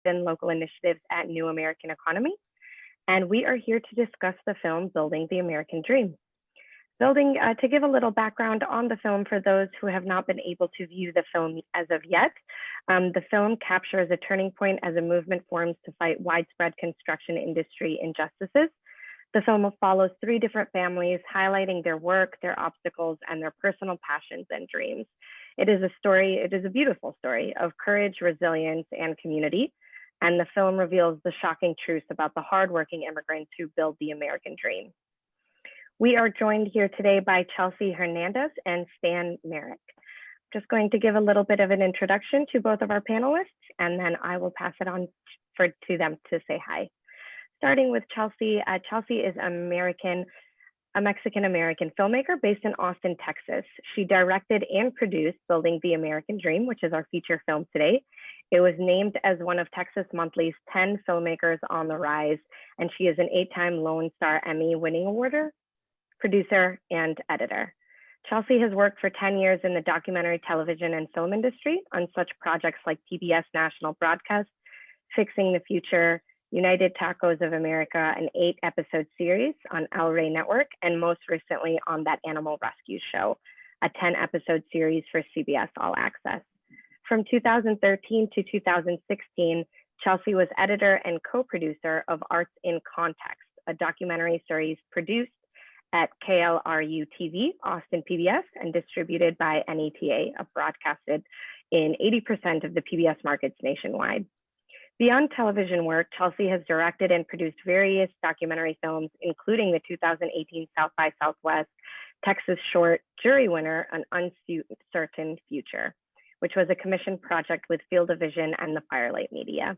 strengthen local initiatives at New American Economy. And we are here to discuss the film Building the American Dream. To give a little background on the film for those who have not been able to view the film as of yet, the film captures a turning point as a movement forms to fight widespread construction industry injustices. The film follows 3 different families, highlighting their work, their obstacles, and their personal passions and dreams. It is a beautiful story of courage, resilience, and community. And the film reveals the shocking truths about the hardworking immigrants who build the American dream. We are joined here today by Chelsea Hernandez and Stan Marek. I'm just going to give a little bit of an introduction to both of our panelists, and then I will pass it on to them to say hi. Starting with Chelsea. Chelsea is a Mexican-American filmmaker based in Austin, Texas. She directed and produced Building the American Dream, which is our feature film today. It was named as one of Texas Monthly's 10 filmmakers on the rise, and she is an 8-time Lone Star Emmy winning awarder, producer, and editor. Chelsea has worked for 10 years in the documentary television and film industry on such projects like PBS National Broadcast, Fixing the Future, United Tacos of America, an 8-episode series on El Rey Network, and most recently on That Animal Rescue Show, a 10-episode series for CBS All Access. From 2013 to 2016, Chelsea was editor and co-producer of Arts in Context, a documentary series produced at KLRU TV, Austin PBS, and distributed by NETA, broadcasted in 80% of the PBS markets nationwide. Beyond television work, Chelsea has directed and produced various documentary films, including the 2018 South by Southwest Texas short Jury winner, An Uncertain Future, which was a commissioned project with Field of Vision and the Firelight Media.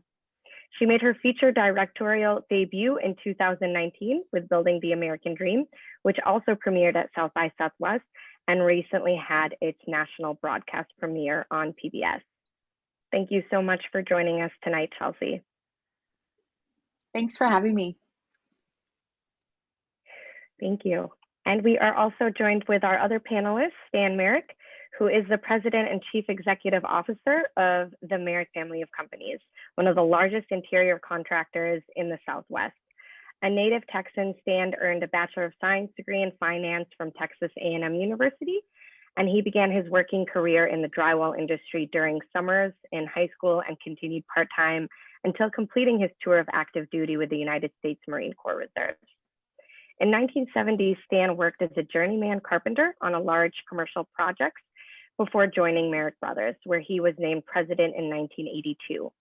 She made her feature directorial debut in 2019 with Building the American Dream, which also premiered at South by Southwest and recently had its national broadcast premiere on PBS. Thank you so much for joining us tonight, Chelsea. Thanks for having me. Thank you. And we are also joined with our other panelist, Stan Marek, who is the President and Chief Executive Officer of the Merrick family of companies, one of the largest interior contractors in the Southwest. A native Texan, Stan earned a Bachelor of Science degree in finance from Texas A&M University, and he began his working career in the drywall industry during summers in high school and continued part-time until completing his tour of active duty with the United States Marine Corps Reserves. In 1970, Stan worked as a journeyman carpenter on a large commercial projects before joining Merrick Brothers, where he was named president in 1982.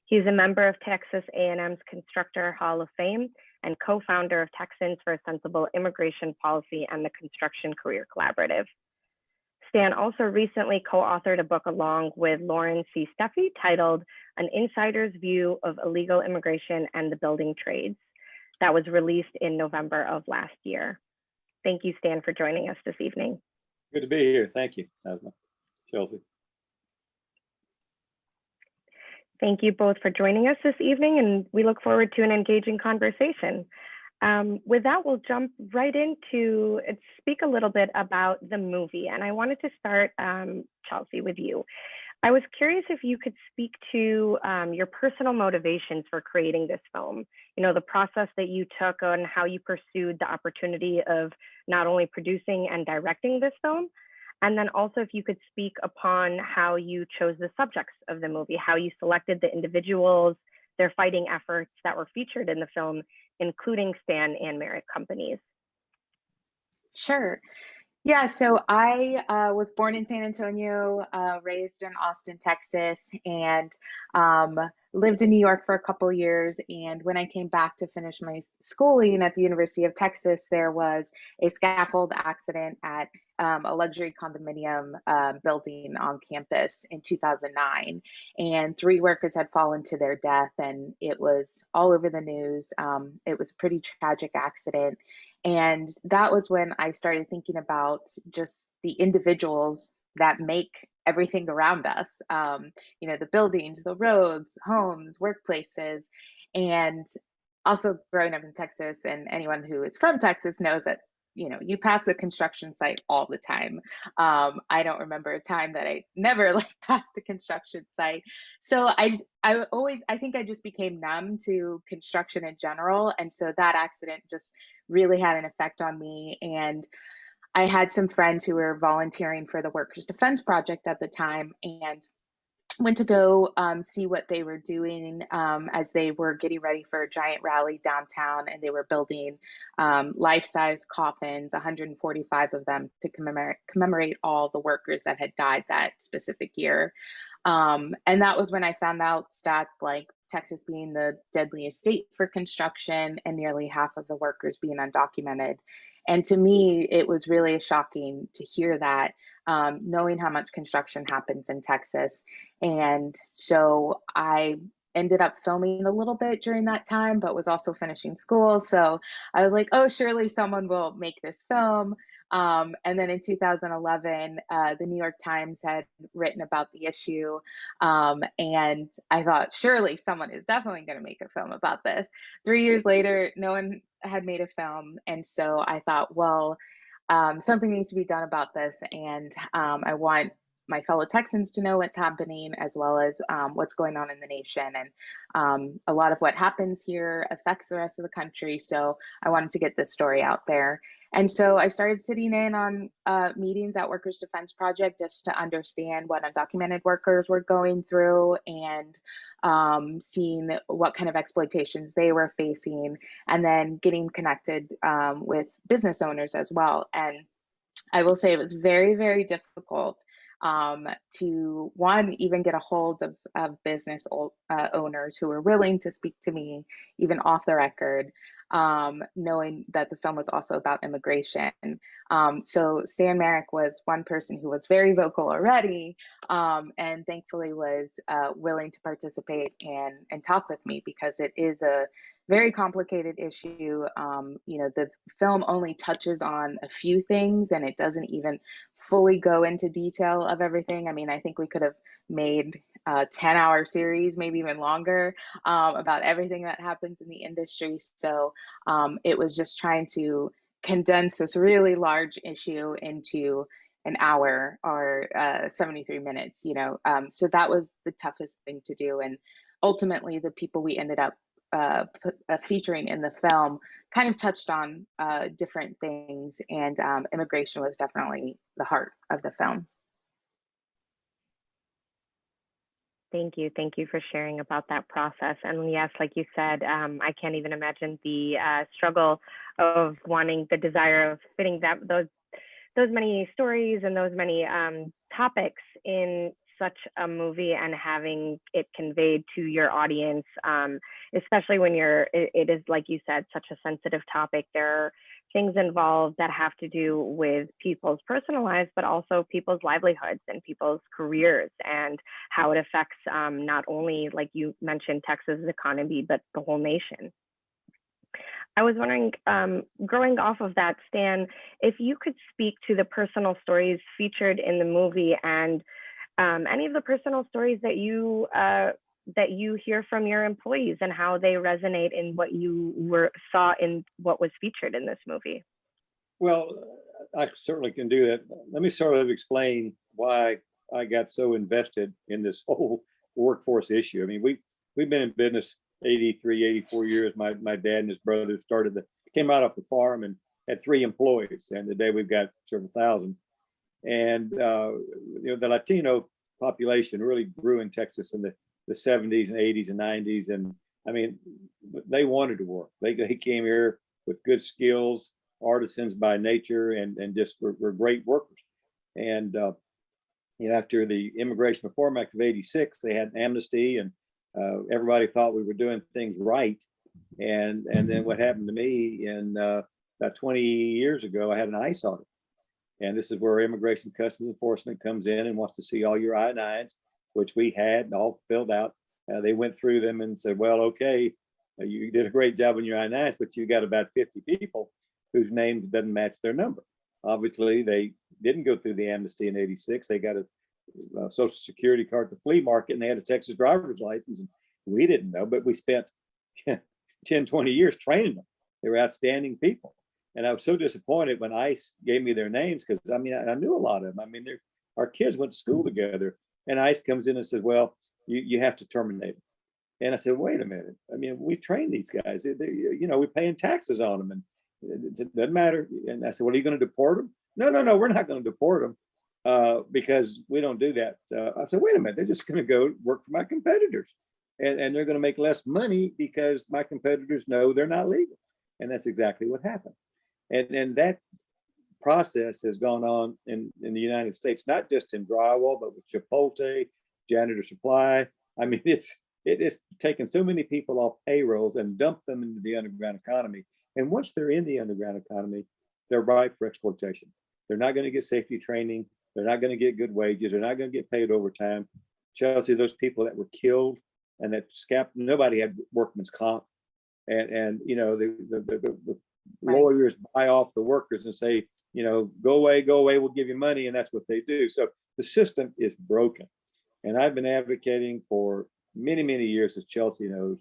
He's a member of Texas A&M's Constructor Hall of Fame and co-founder of Texans for a Sensible Immigration Policy and the Construction Career Collaborative. Stan also recently co-authored a book along with Lauren C. Steffi titled An Insider's View of Illegal Immigration and the Building Trades, that was released in November of last year. Thank you, Stan, for joining us this evening. Good to be here. Thank you, Chelsea. Thank you both for joining us this evening, and we look forward to an engaging conversation. With that, we'll jump right into speak a little bit about the movie. And I wanted to start, Chelsea, with you. I was curious if you could speak to your personal motivations for creating this film. You know, the process that you took on how you pursued the opportunity of not only producing and directing this film, and then also if you could speak upon how you chose the subjects of the movie, how you selected the individuals, their fighting efforts that were featured in the film, including Stan and Merrick companies. Sure. Yeah, so I was born in San Antonio, raised in Austin, Texas, and lived in New York for a couple years. And when I came back to finish my schooling at the University of Texas, there was a scaffold accident at a luxury condominium building on campus in 2009. And 3 workers had fallen to their death, and it was all over the news. It was a pretty tragic accident. And that was when I started thinking about just the individuals that make everything around us, you know, the buildings, the roads, homes, workplaces. And also growing up in Texas, and anyone who is from Texas knows that, you pass the construction site all the time. I don't remember a time that I never like passed a construction site. So I think I just became numb to construction in general. And so that accident just really had an effect on me. And I had some friends who were volunteering for the Workers' Defense Project at the time, and went to go see what they were doing as they were getting ready for a giant rally downtown, and they were building life-size coffins, 145 of them, to commemorate all the workers that had died that specific year. And that was when I found out stats like Texas being the deadliest state for construction and nearly half of the workers being undocumented. And to me, it was really shocking to hear that, knowing how much construction happens in Texas. And so I ended up filming a little bit during that time, but was also finishing school. So I was like, oh, surely someone will make this film. And then in 2011, the New York Times had written about the issue. And I thought, surely someone is definitely going to make a film about this. 3 years later, no one had made a film. And so I thought, well, something needs to be done about this. And I want my fellow Texans to know what's happening, as well as what's going on in the nation. And a lot of what happens here affects the rest of the country. So I wanted to get this story out there. And so I started sitting in on meetings at Workers' Defense Project just to understand what undocumented workers were going through, and seeing what kind of exploitations they were facing, and then getting connected with business owners as well. And I will say it was very, very difficult to, one, even get a hold of business owners who were willing to speak to me, even off the record, knowing that the film was also about immigration. So Stan Marek was one person who was very vocal already, and thankfully was willing to participate and talk with me, because it is a very complicated issue. The film only touches on a few things, and it doesn't even fully go into detail of everything. I mean, I think we could have made a 10-hour series, maybe even longer, about everything that happens in the industry. So it was just trying to condense this really large issue into an hour or 73 minutes, so that was the toughest thing to do. And ultimately, the people we ended up featuring in the film kind of touched on different things, and immigration was definitely the heart of the film. Thank you. Thank you for sharing about that process. And yes, like you said, I can't even imagine the struggle of wanting, the desire of fitting those many stories and those many topics in such a movie, and having it conveyed to your audience, especially when it is, like you said, such a sensitive topic. There are things involved that have to do with people's personal lives, but also people's livelihoods and people's careers, and how it affects not only, like you mentioned, Texas' economy, but the whole nation. I was wondering, growing off of that, Stan, if you could speak to the personal stories featured in the movie, and any of the personal stories that you hear from your employees, and how they resonate in what you saw in what was featured in this movie. Well, I certainly can do that. Let me sort of explain why I got so invested in this whole workforce issue. I mean, we've been in business 83, 84 years. My dad and his brother came right off the farm and had 3 employees, and today we've got several thousand. And the Latino population really grew in Texas in the 70s and 80s and 90s. And I mean, they wanted to work. They came here with good skills, artisans by nature, and just were great workers. And after the Immigration Reform Act of '86, they had an amnesty, and everybody thought we were doing things right. And then what happened to me in about 20 years ago, I had an ICE audit. And this is where Immigration Customs Enforcement comes in and wants to see all your I-9s, which we had and all filled out. They went through them and said, well, okay, you did a great job on your I-9s, but you got about 50 people whose names doesn't match their number. Obviously, they didn't go through the amnesty in '86. They got a Social Security card at the flea market, and they had a Texas driver's license. And we didn't know, but we spent 10, 20 years training them. They were outstanding people. And I was so disappointed when ICE gave me their names, because I mean, I knew a lot of them. I mean, our kids went to school together, and ICE comes in and says, well, you have to terminate them. And I said, wait a minute. I mean, we train these guys. We're paying taxes on them, and it doesn't matter. And I said, well, are you going to deport them? No, we're not going to deport them because we don't do that. I said, wait a minute. They're just going to go work for my competitors, and they're going to make less money because my competitors know they're not legal. And that's exactly what happened. And that process has gone on in the United States, not just in drywall, but with Chipotle, Janitor Supply. I mean, it is taken so many people off payrolls and dumped them into the underground economy. And once they're in the underground economy, they're ripe for exploitation. They're not going to get safety training. They're not going to get good wages. They're not going to get paid overtime. Chelsea, those people that were killed and that nobody had workman's comp. And the lawyers buy off the workers and say, go away, we'll give you money. And that's what they do. So the system is broken. And I've been advocating for many, many years, as Chelsea knows,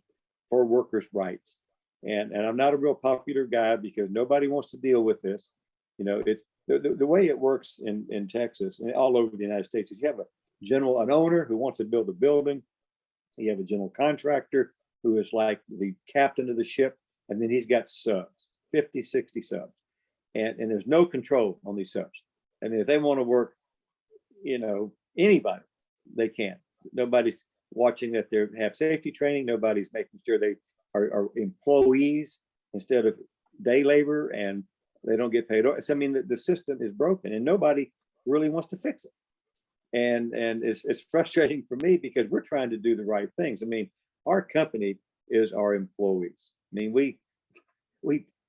for workers' rights. And I'm not a real popular guy because nobody wants to deal with this. It's the way it works in Texas and all over the United States is you have an owner who wants to build a building. You have a general contractor who is like the captain of the ship. And then he's got subs, 50, 60 subs. And there's no control on these subs. I mean, if they want to work, anybody, they can. Nobody's watching that they have safety training. Nobody's making sure they are employees instead of day labor, and they don't get paid. So, I mean, the system is broken and nobody really wants to fix it. And it's frustrating for me because we're trying to do the right things. I mean, our company is our employees. I mean, we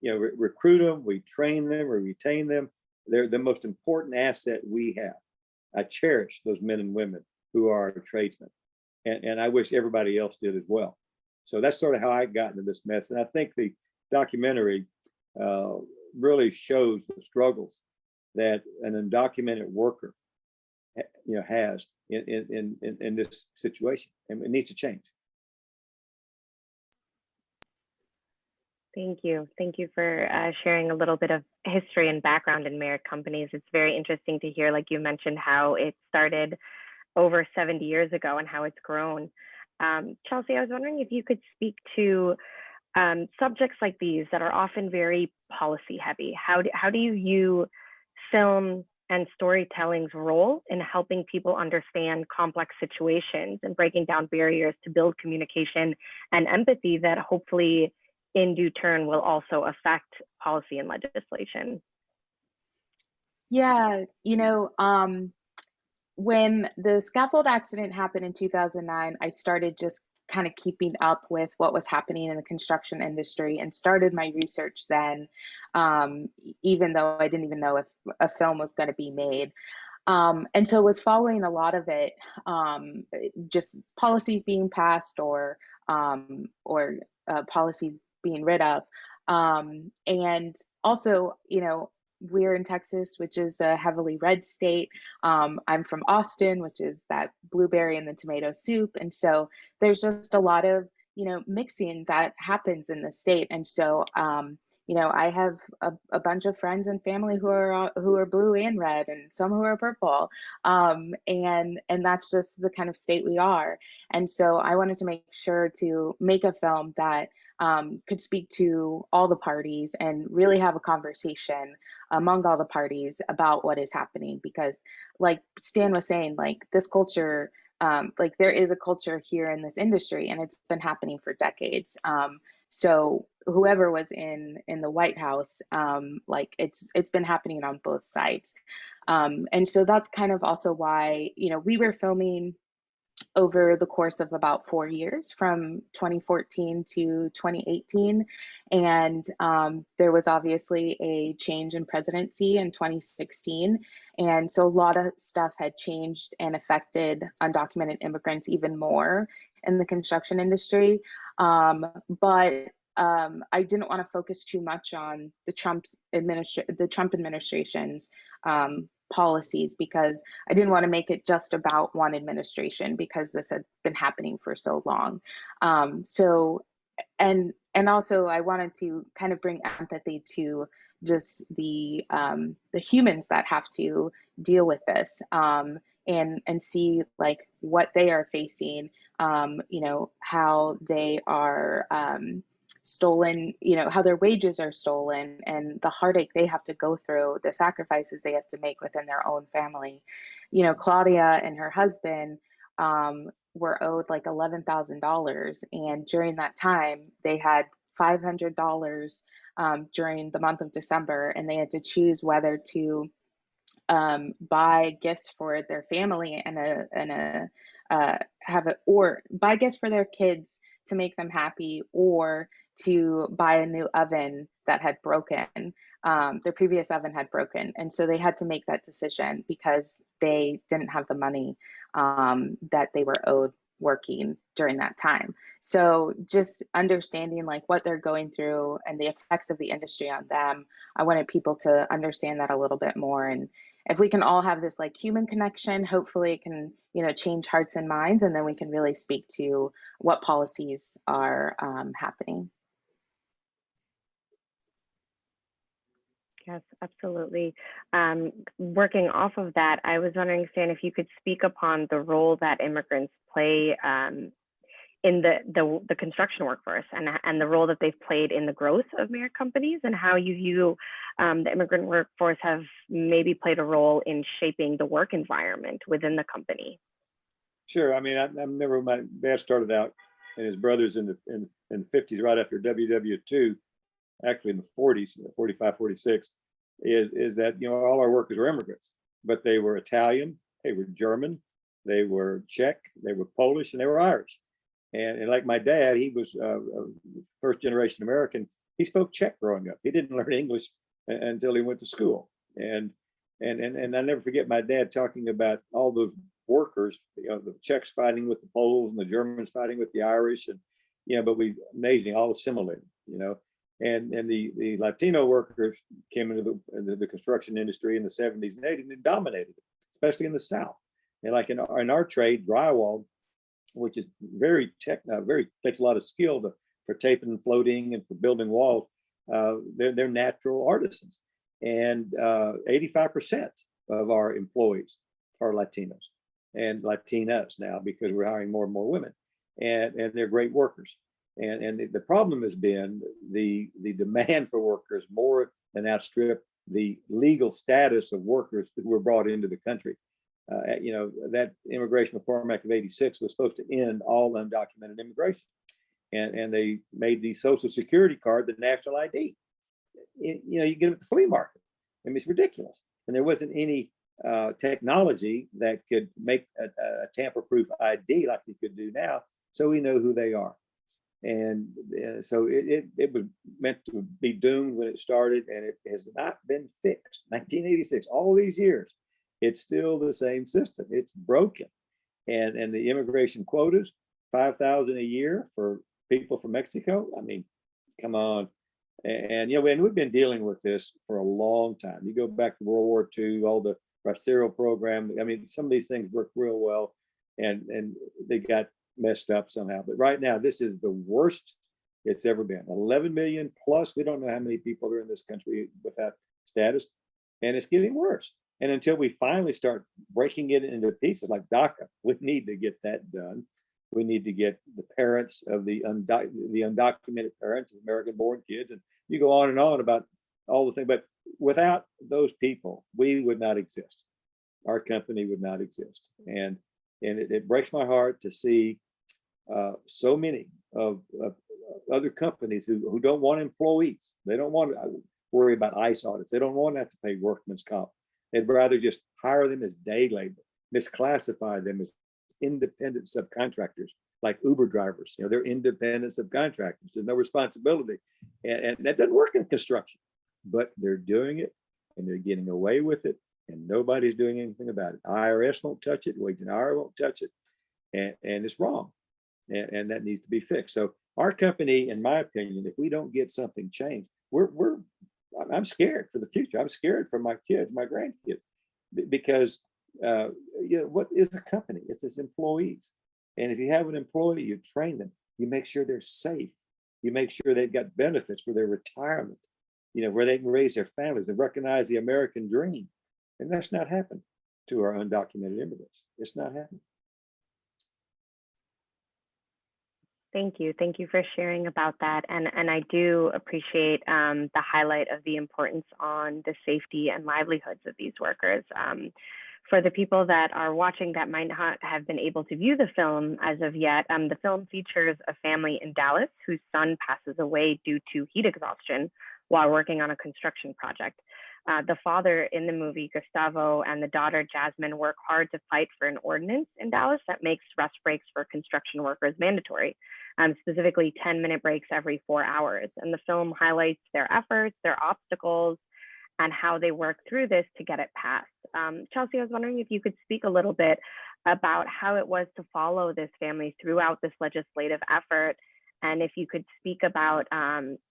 recruit them, we train them, we retain them. They're the most important asset we have. I cherish those men and women who are our tradesmen. And I wish everybody else did as well. So that's sort of how I got into this mess. And I think the documentary really shows the struggles that an undocumented worker, has in this situation, and it needs to change. Thank you. Thank you for sharing a little bit of history and background in Merrick Companies. It's very interesting to hear, like you mentioned, how it started over 70 years ago and how it's grown. Chelsea, I was wondering if you could speak to subjects like these that are often very policy heavy. How do you view film and storytelling's role in helping people understand complex situations and breaking down barriers to build communication and empathy that hopefully in due turn will also affect policy and legislation? Yeah, when the scaffold accident happened in 2009, I started just kind of keeping up with what was happening in the construction industry and started my research then, even though I didn't even know if a film was going to be made. And so was following a lot of it, just policies being passed or policies being rid of. And also, we're in Texas, which is a heavily red state. I'm from Austin, which is that blueberry and the tomato soup. And so there's just a lot of, mixing that happens in the state. And so, I have a bunch of friends and family who are blue and red, and some who are purple. And that's just the kind of state we are. And so I wanted to make sure to make a film that could speak to all the parties and really have a conversation among all the parties about what is happening. Because like Stan was saying, like this culture, there is a culture here in this industry, and it's been happening for decades. So whoever was in the White House, it's been happening on both sides. And so that's kind of also why, we were filming over the course of about 4 years, from 2014 to 2018. And there was obviously a change in presidency in 2016. And so a lot of stuff had changed and affected undocumented immigrants even more in the construction industry. But I didn't want to focus too much on the Trump administration's policies, because I didn't want to make it just about one administration, because this had been happening for so long. So and also I wanted to kind of bring empathy to just the humans that have to deal with this, and see like what they are facing, you know, how they are stolen, you know, how their wages are stolen, and the heartache they have to go through, the sacrifices they have to make within their own family. You know, Claudia and her husband were owed like $11,000, and during that time they had $500 during the month of December, and they had to choose whether to buy gifts for their family and have it, or buy gifts for their kids to make them happy, or to buy a new oven that had broken. Their previous oven had broken, and so they had to make that decision because they didn't have the money that they were owed working during that time. So just understanding like what they're going through and the effects of the industry on them, I wanted people to understand that a little bit more. And if we can all have this like human connection, hopefully it can, you know, change hearts and minds, and then we can really speak to what policies are happening. Yes, absolutely. Working off of that, I was wondering, Stan, if you could speak upon the role that immigrants play in the construction workforce, and the role that they've played in the growth of Merrick companies, and how you view the immigrant workforce have maybe played a role in shaping the work environment within the company. Sure. I mean, I remember my dad started out and his brothers in the 50s, right after WW2, actually in the 40s, 45, 46, is that, you know, all our workers were immigrants, but they were Italian, they were German, they were Czech, they were Polish, and they were Irish. And like my dad, he was first generation American. He spoke Czech growing up. He didn't learn English until he went to school. And I never forget my dad talking about all those workers, you know, the Czechs fighting with the Poles and the Germans fighting with the Irish, and you know, but we amazing, all assimilated, you know. And the Latino workers came into the construction industry in the 70s and 80s and dominated it, especially in the South. And like in our trade, drywall, which is very takes a lot of skill for taping and floating and for building walls. They're natural artisans, and 85% of our employees are Latinos and Latinas now, because we're hiring more and more women, and they're great workers. And the problem has been the demand for workers more than outstrip the legal status of workers that were brought into the country. You know, that Immigration Reform Act of '86 was supposed to end all undocumented immigration. And they made the Social Security card the national ID. You know, you get them at the flea market. I mean, it's ridiculous. And there wasn't any technology that could make a tamper-proof ID like you could do now, so we know who they are. And so it was meant to be doomed when it started, and it has not been fixed. 1986, all these years, it's still the same system. It's broken. And the immigration quotas, 5,000 a year for people from Mexico. I mean, come on. And you know, and we've been dealing with this for a long time. You go back to World War II, all the Bracero program. I mean, some of these things work real well, and they got messed up somehow. But right now, this is the worst it's ever been. 11 million plus. We don't know how many people are in this country without status, and it's getting worse. And until we finally start breaking it into pieces like DACA, we need to get that done. We need to get the parents of the undocumented parents of American-born kids, and you go on and on about all the things. But without those people, we would not exist. Our company would not exist. And it breaks my heart to see so many of other companies who don't want employees. They don't want to worry about ICE audits. They don't want to have to pay workman's comp. They'd rather just hire them as day labor, misclassify them as independent subcontractors, like Uber drivers. You know, they're independent subcontractors. There's no responsibility. And that doesn't work in construction, but they're doing it, and they're getting away with it, and nobody's doing anything about it. IRS won't touch it. Wage and Hour won't touch it. And it's wrong. And that needs to be fixed. So our company, in my opinion, if we don't get something changed, I'm scared for the future. I'm scared for my kids, my grandkids, because you know, what is a company? It's its employees. And if you have an employee, you train them, you make sure they're safe, You make sure they've got benefits for their retirement, where they can raise their families and recognize the American dream. And that's not happened to our undocumented immigrants. It's not happening. Thank you. Thank you for sharing about that. And I do appreciate the highlight of the importance on the safety and livelihoods of these workers. For the people that are watching that might not have been able to view the film as of yet, the film features a family in Dallas whose son passes away due to heat exhaustion while working on a construction project. The father in the movie, Gustavo, and the daughter, Jasmine, work hard to fight for an ordinance in Dallas that makes rest breaks for construction workers mandatory, specifically 10-minute breaks every 4 hours. And the film highlights their efforts, their obstacles, and how they work through this to get it passed. Chelsea, I was wondering if you could speak a little bit about how it was to follow this family throughout this legislative effort, and if you could speak about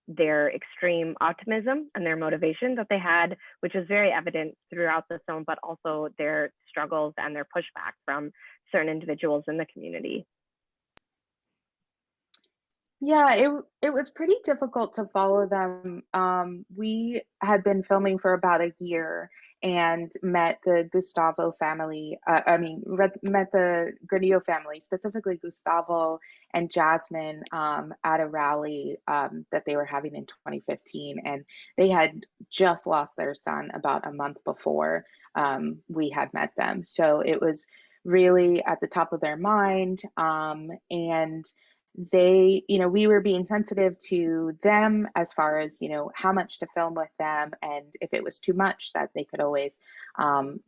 their extreme optimism and their motivation that they had, which is very evident throughout the film, but also their struggles and their pushback from certain individuals in the community. Yeah, it was pretty difficult to follow them. We had been filming for about a year and met the Gustavo family. Met the Granillo family, specifically Gustavo and Jasmine, at a rally that they were having in 2015, and they had just lost their son about a month before we had met them. So it was really at the top of their mind, and they, we were being sensitive to them as far as, how much to film with them. And if it was too much, that they could always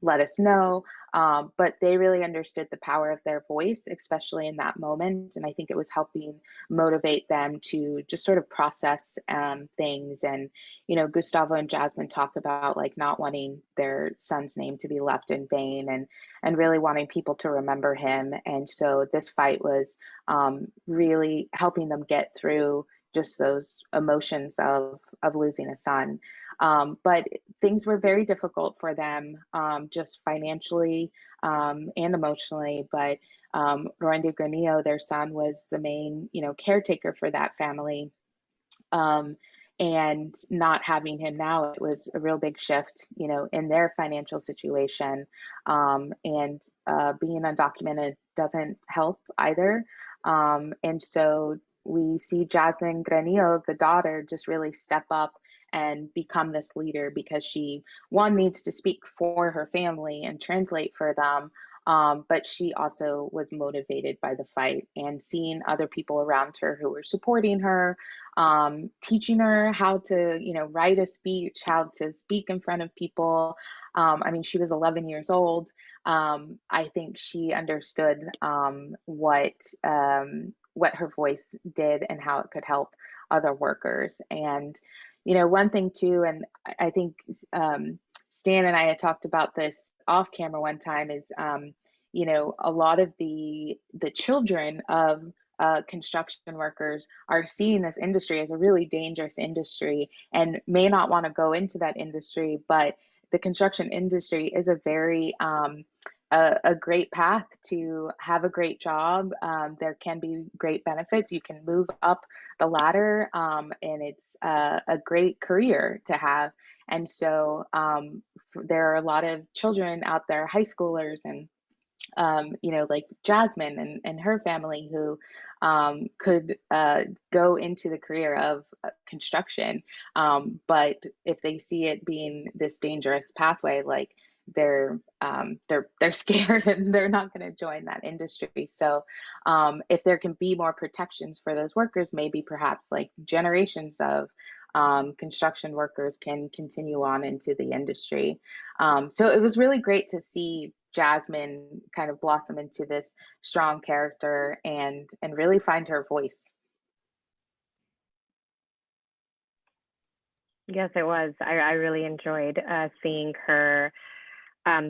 let us know. But they really understood the power of their voice, especially in that moment. And I think it was helping motivate them to just sort of process things. And, Gustavo and Jasmine talk about like not wanting their son's name to be left in vain, and really wanting people to remember him. And so this fight was really helping them get through just those emotions of losing a son. But things were very difficult for them, just financially and emotionally. But Lorenzo Granillo, their son, was the main, caretaker for that family. And not having him now, it was a real big shift, in their financial situation. And being undocumented doesn't help either. And so we see Jasmine Granillo, the daughter, just really step up and become this leader because she, one, needs to speak for her family and translate for them. But she also was motivated by the fight and seeing other people around her who were supporting her, teaching her how to, write a speech, how to speak in front of people. She was 11 years old. I think she understood what her voice did and how it could help other workers. And, one thing too, and I think Stan and I had talked about this off camera one time, is, a lot of the children of construction workers are seeing this industry as a really dangerous industry and may not want to go into that industry, but the construction industry is a very a great path to have a great job. There can be great benefits. You can move up the ladder, and it's a great career to have. And so there are a lot of children out there, high schoolers, and like Jasmine and her family, who could go into the career of construction. But if they see it being this dangerous pathway, like they're scared and they're not going to join that industry. So if there can be more protections for those workers, maybe perhaps like generations of construction workers can continue on into the industry. So it was really great to see Jasmine kind of blossom into this strong character and really find her voice. Yes, it was. I really enjoyed seeing her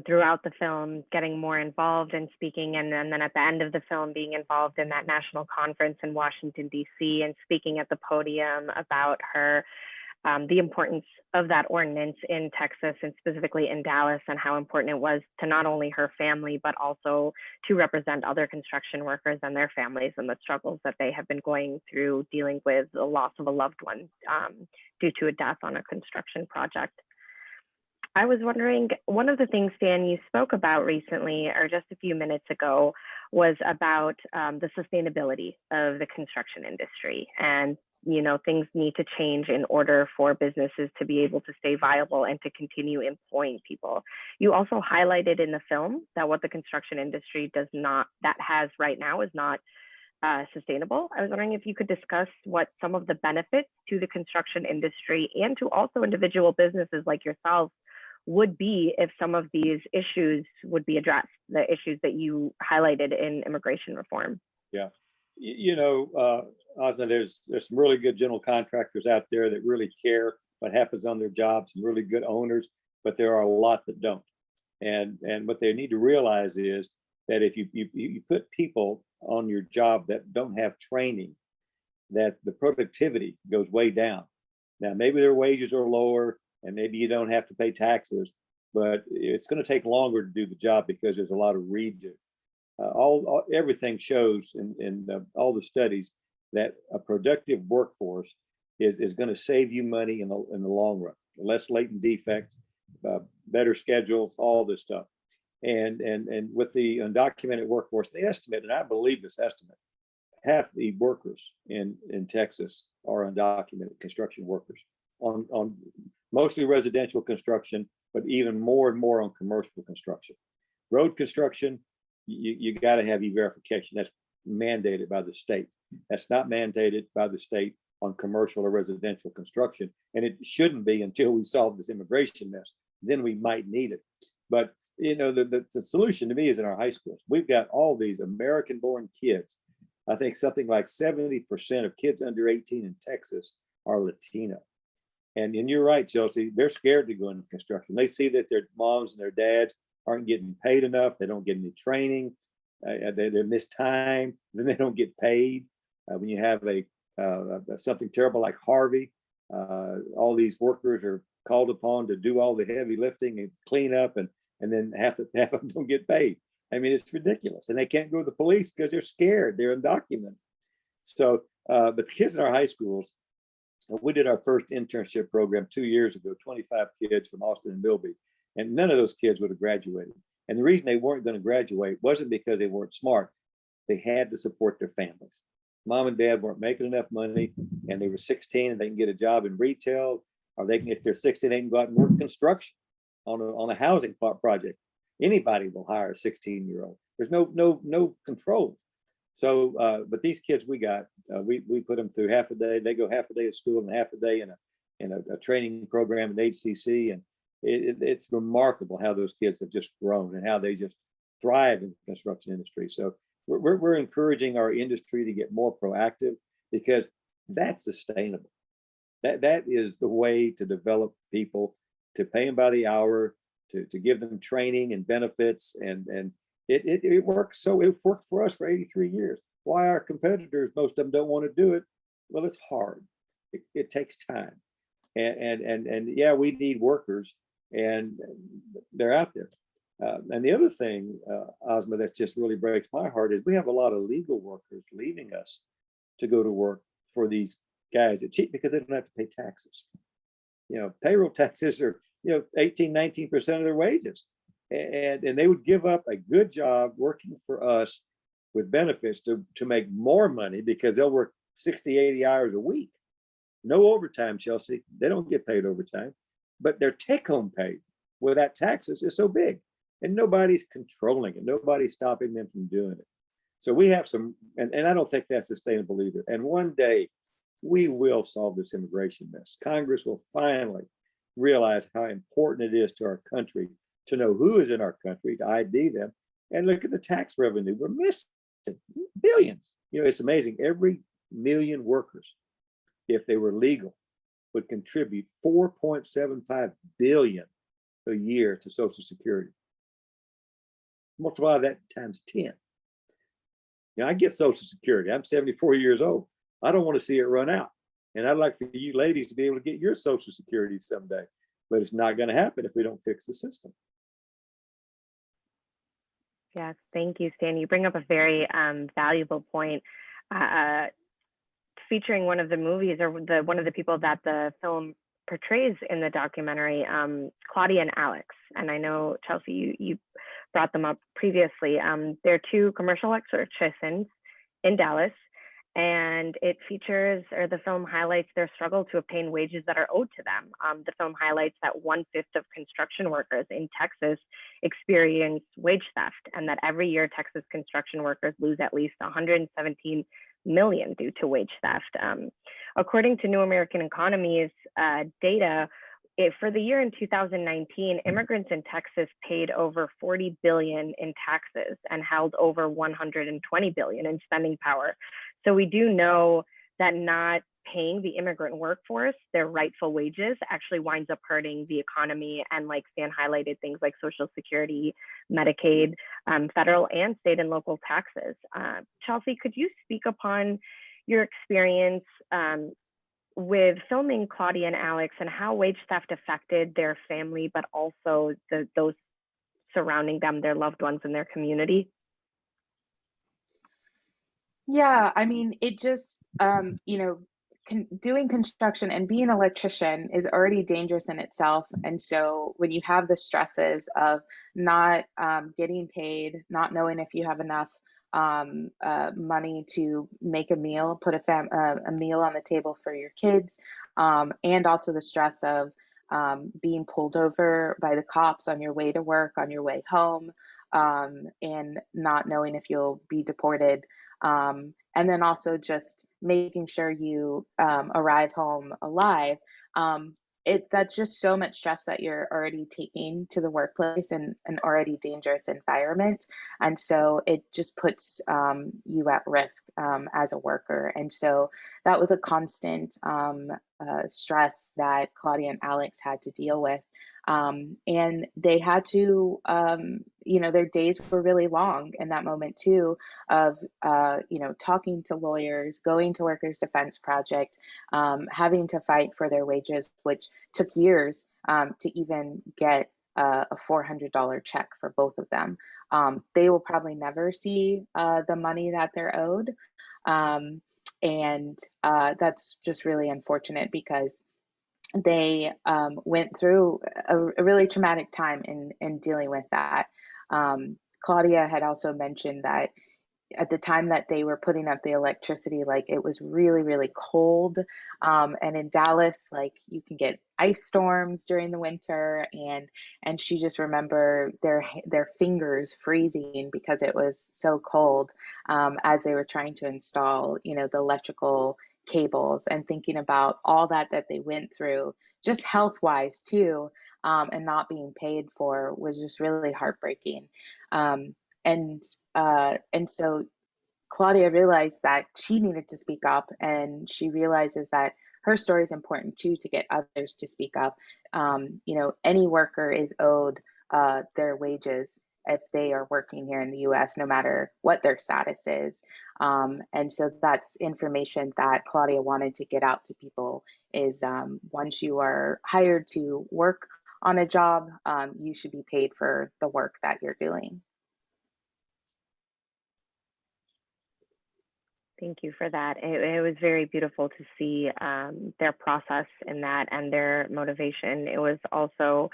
throughout the film, getting more involved in speaking, and then at the end of the film being involved in that national conference in Washington, D.C., and speaking at the podium about her the importance of that ordinance in Texas and specifically in Dallas, and how important it was to not only her family, but also to represent other construction workers and their families and the struggles that they have been going through dealing with the loss of a loved one due to a death on a construction project. I was wondering, one of the things, Stan, you spoke about recently, or just a few minutes ago, was about the sustainability of the construction industry. And, you know, things need to change in order for businesses to be able to stay viable and to continue employing people. You also highlighted in the film that what the construction industry has right now is not sustainable. I was wondering if you could discuss what some of the benefits to the construction industry and to also individual businesses like yourself would be if some of these issues would be addressed, the issues that you highlighted in immigration reform. Yeah. You know, Ozma, there's some really good general contractors out there that really care what happens on their jobs, some really good owners, but there are a lot that don't. And what they need to realize is that if you put people on your job that don't have training, that the productivity goes way down. Now, maybe their wages are lower, and maybe you don't have to pay taxes, but it's going to take longer to do the job because there's a lot of redo. Everything shows in all the studies that a productive workforce is going to save you money in the long run. Less latent defects, better schedules, all this stuff. And with the undocumented workforce, they estimate, and I believe this estimate, half the workers in Texas are undocumented construction workers on mostly residential construction, but even more and more on commercial construction. Road construction, you got to have e-verification. That's mandated by the state. That's not mandated by the state on commercial or residential construction. And it shouldn't be until we solve this immigration mess. Then we might need it. But you know, the solution to me is in our high schools. We've got all these American-born kids. I think something like 70% of kids under 18 in Texas are Latino. And you're right, Chelsea, they're scared to go into construction. They see that their moms and their dads aren't getting paid enough. They don't get any training. They miss time. Then they don't get paid. When you have something terrible like Harvey, all these workers are called upon to do all the heavy lifting and clean up, and then half of them don't get paid. I mean, it's ridiculous. And they can't go to the police because they're scared. They're undocumented. So, but the kids in our high schools, we did our first internship program 2 years ago, 25 kids from Austin and Milby, and none of those kids would have graduated. And the reason they weren't going to graduate wasn't because they weren't smart. They had to support their families. Mom and dad weren't making enough money, and they were 16 and they can get a job in retail, or they can, if they're 16, they can go out and work construction on a housing project. Anybody will hire a 16-year-old. There's no control. So, but these kids we got, we put them through half a day. They go half a day of school and half a day in a training program at HCC, and it's remarkable how those kids have just grown and how they just thrive in the construction industry. So we're encouraging our industry to get more proactive, because that's sustainable. That is the way to develop people, to pay them by the hour, to give them training and benefits, and it works. So it worked for us for 83 years. Why our competitors, most of them don't want to do it? Well, it's hard. It takes time, and yeah, we need workers, and they're out there. And the other thing, Ozma, that just really breaks my heart is we have a lot of legal workers leaving us to go to work for these guys at cheap because they don't have to pay taxes. You know, payroll taxes are 18, 19% of their wages, and they would give up a good job working for us with benefits to make more money because they'll work 60, 80 hours a week. No overtime, Chelsea. They don't get paid overtime, but their take-home pay without taxes is so big, and nobody's controlling it. Nobody's stopping them from doing it. So we have some, and I don't think that's sustainable either. And one day we will solve this immigration mess. Congress will finally realize how important it is to our country to know who is in our country, to ID them, and look at the tax revenue. We're missing billions. It's amazing. Every million workers, if they were legal, would contribute 4.75 billion a year to Social Security. Multiply that times 10. I get Social Security. I'm 74 years old. I don't want to see it run out. And I'd like for you ladies to be able to get your Social Security someday, but it's not going to happen if we don't fix the system. Yes, thank you, Stan. You bring up a very valuable point. Featuring one of the movies, or one of the people that the film portrays in the documentary, Claudia and Alex. And I know, Chelsea, you brought them up previously. They're two commercial electricians in Dallas, and it features, or the film highlights, their struggle to obtain wages that are owed to them. The film highlights that 1/5 of construction workers in Texas experience wage theft, and that every year Texas construction workers lose at least 117 million due to wage theft. According to New American Economy's data, for the year in 2019, immigrants in Texas paid over 40 billion in taxes and held over 120 billion in spending power. So we do know that not paying the immigrant workforce their rightful wages actually winds up hurting the economy. And like Stan highlighted, things like Social Security, Medicaid, federal and state and local taxes. Chelsea, could you speak upon your experience with filming Claudia and Alex, and how wage theft affected their family, but also those surrounding them, their loved ones in their community? Yeah, I mean, it just, doing construction and being an electrician is already dangerous in itself. And so when you have the stresses of not getting paid, not knowing if you have enough money to make a meal, put a meal on the table for your kids, and also the stress of being pulled over by the cops on your way to work, on your way home, and not knowing if you'll be deported. And then also just making sure you arrive home alive. That's just so much stress that you're already taking to the workplace in an already dangerous environment. And so it just puts you at risk as a worker. And so that was a constant stress that Claudia and Alex had to deal with. And they had to, their days were really long in that moment too, of, talking to lawyers, going to Workers Defense Project, having to fight for their wages, which took years to even get a $400 check for both of them. They will probably never see the money that they're owed. And that's just really unfortunate because they went through a really traumatic time in dealing with that. Claudia had also mentioned that at the time that they were putting up the electricity, like it was really, really cold. And in Dallas, like you can get ice storms during the winter. And she just remember their fingers freezing because it was so cold as they were trying to install, the electrical cables, and thinking about all that they went through, just health wise too, and not being paid for was just really heartbreaking. And so Claudia realized that she needed to speak up, and she realizes that her story is important too to get others to speak up. Any worker is owed their wages if they are working here in the U.S., no matter what their status is. And so that's information that Claudia wanted to get out to people is once you are hired to work on a job, you should be paid for the work that you're doing. Thank you for that. It was very beautiful to see their process in that and their motivation. It was also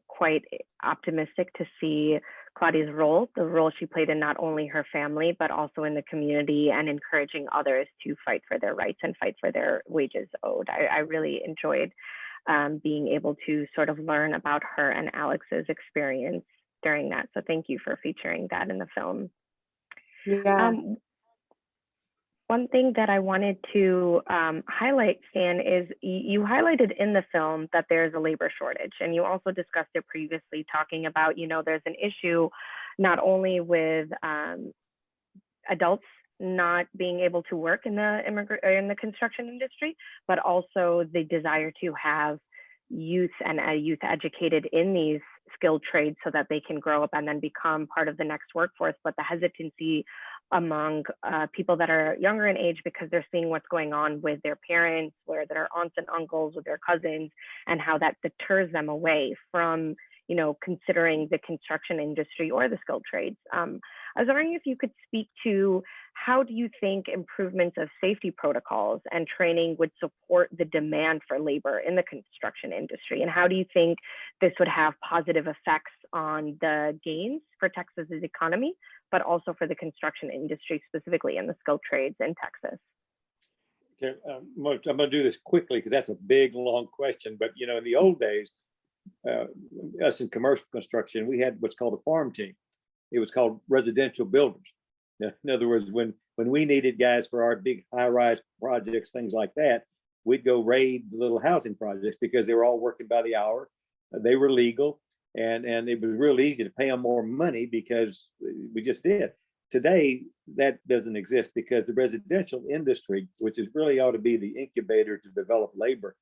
quite optimistic to see Claudia's role, the role she played in not only her family, but also in the community, and encouraging others to fight for their rights and fight for their wages owed. I really enjoyed being able to sort of learn about her and Alex's experience during that. So thank you for featuring that in the film. Yeah. One thing that I wanted to highlight, Stan, is you highlighted in the film that there's a labor shortage, and you also discussed it previously, talking about, there's an issue not only with adults not being able to work in the construction industry, but also the desire to have youth and youth educated in these skilled trades so that they can grow up and then become part of the next workforce, but the hesitancy among people that are younger in age, because they're seeing what's going on with their parents, where their aunts and uncles, with their cousins, and how that deters them away from, considering the construction industry or the skilled trades. I was wondering if you could speak to how do you think improvements of safety protocols and training would support the demand for labor in the construction industry? And how do you think this would have positive effects on the gains for Texas's economy, but also for the construction industry, specifically in the skilled trades in Texas? Okay, I'm going to do this quickly because that's a big, long question. But, in the old days, us in commercial construction, we had what's called a farm team. It was called residential builders. In other words, when we needed guys for our big high-rise projects, things like that, we'd go raid the little housing projects because they were all working by the hour. They were legal, and it was real easy to pay them more money because we just did. Today, that doesn't exist because the residential industry, which is really ought to be the incubator to develop labor,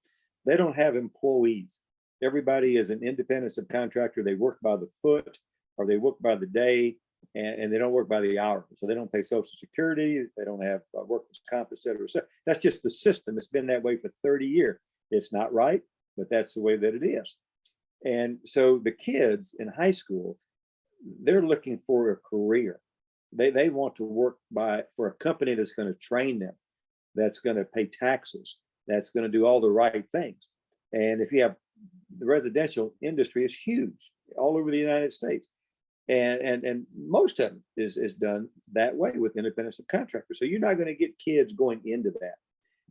they don't have employees. Everybody is an independent subcontractor. They work by the foot or they work by the day, and they don't work by the hour. So they don't pay Social Security. They don't have workers' comp, et cetera. So that's just the system. It's been that way for 30 years. It's not right, but that's the way that it is. And so the kids in high school, they're looking for a career. They want to work for a company that's going to train them, that's going to pay taxes, that's going to do all the right things. And if you have the residential industry is huge all over the United States. And most of it is done that way with independent subcontractors. So you're not going to get kids going into that.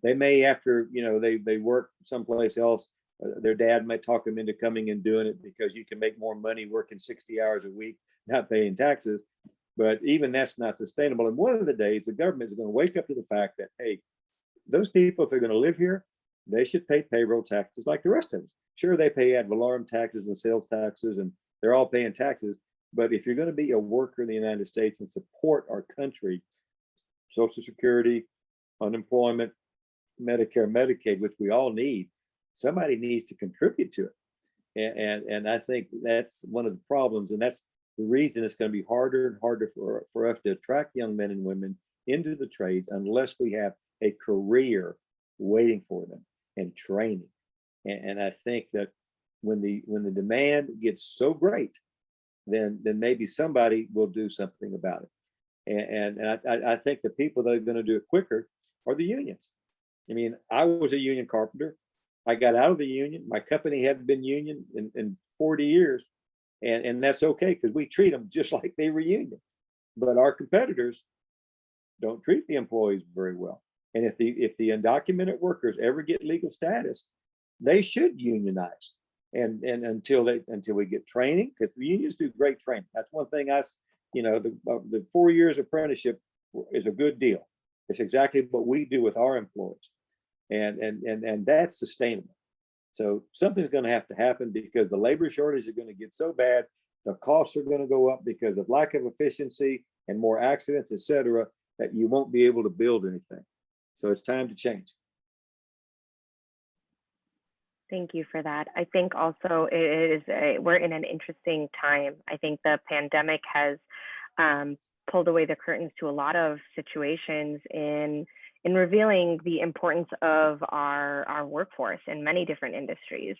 They may, after they work someplace else, their dad might talk them into coming and doing it because you can make more money working 60 hours a week, not paying taxes. But even that's not sustainable. And one of the days, the government is going to wake up to the fact that, hey, those people, if they're going to live here, they should pay payroll taxes like the rest of us. Sure, they pay ad valorem taxes and sales taxes, and they're all paying taxes. But if you're going to be a worker in the United States and support our country, Social Security, unemployment, Medicare, Medicaid, which we all need, somebody needs to contribute to it. And I think that's one of the problems. And that's the reason it's going to be harder and harder for us to attract young men and women into the trades unless we have a career waiting for them and training. And I think that when the demand gets so great, then maybe somebody will do something about it. And I think the people that are going to do it quicker are the unions. I mean, I was a union carpenter. I got out of the union. My company hadn't been union in 40 years. And that's okay because we treat them just like they were union. But our competitors don't treat the employees very well. And if the undocumented workers ever get legal status, they should unionize. And until we get training, because the unions do great training. That's one thing the 4 years apprenticeship is a good deal. It's exactly what we do with our employees. And that's sustainable. So something's going to have to happen because the labor shortage is going to get so bad, the costs are going to go up because of lack of efficiency and more accidents, et cetera, that you won't be able to build anything. So it's time to change. Thank you for that. I think also we're in an interesting time. I think the pandemic has pulled away the curtains to a lot of situations in revealing the importance of our workforce in many different industries,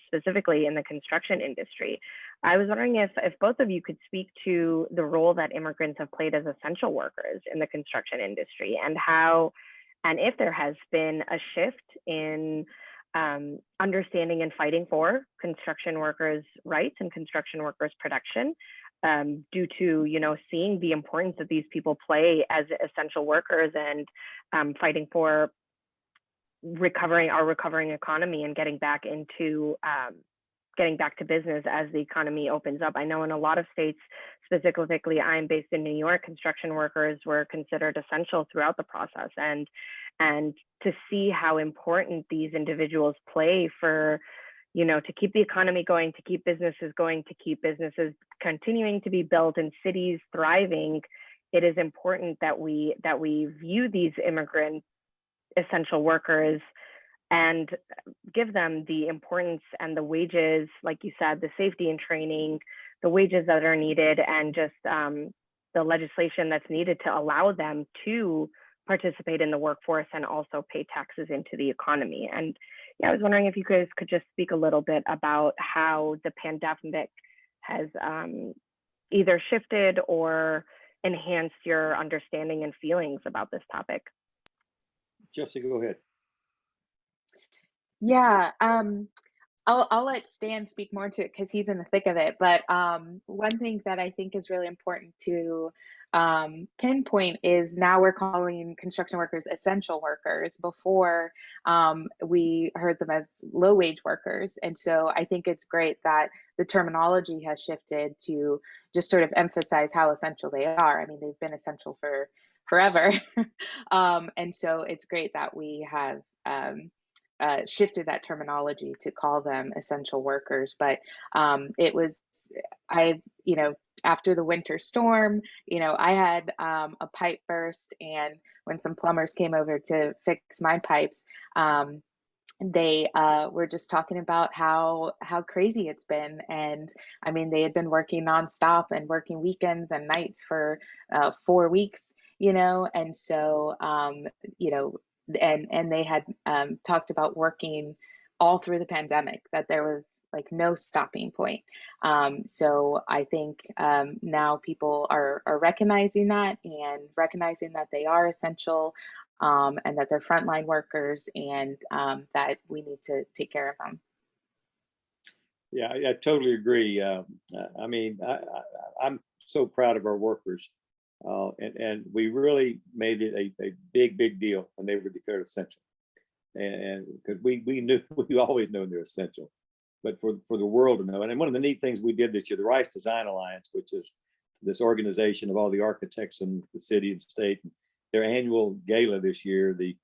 specifically in the construction industry. I was wondering if both of you could speak to the role that immigrants have played as essential workers in the construction industry and if there has been a shift in understanding and fighting for construction workers' rights and construction workers' protection due to, seeing the importance that these people play as essential workers and fighting for our recovering economy and getting back to business as the economy opens up. I know in a lot of states, specifically I'm based in New York, construction workers were considered essential throughout the process. And to see how important these individuals play for, to keep the economy going, to keep businesses going, to keep businesses continuing to be built and cities thriving, it is important that we view these immigrant essential workers and give them the importance and the wages, like you said, the safety and training, the wages that are needed, and just the legislation that's needed to allow them to participate in the workforce and also pay taxes into the economy. And yeah, I was wondering if you guys could just speak a little bit about how the pandemic has either shifted or enhanced your understanding and feelings about this topic. Chelsea, go ahead. Yeah, I'll let Stan speak more to it because he's in the thick of it. But one thing that I think is really important to pinpoint is now we're calling construction workers essential workers. Before we heard them as low wage workers. And so I think it's great that the terminology has shifted to just sort of emphasize how essential they are. I mean, they've been essential for forever. And so it's great that we have shifted that terminology to call them essential workers. But it was, after the winter storm, I had a pipe burst, and when some plumbers came over to fix my pipes, they were just talking about how crazy it's been. And I mean, they had been working nonstop and working weekends and nights for 4 weeks, and so, and they had talked about working all through the pandemic, that there was like no stopping point. So I think now people are recognizing that and recognizing that they are essential, and that they're frontline workers, and that we need to take care of them. Yeah, I totally agree. I mean, I'm so proud of our workers, and we really made it a big deal when they were declared essential, and because we knew, we always know they're essential, but for the world to know. And one of the neat things we did this year, the Rice Design Alliance, which is this organization of all the architects in the city and state, their annual gala this year, the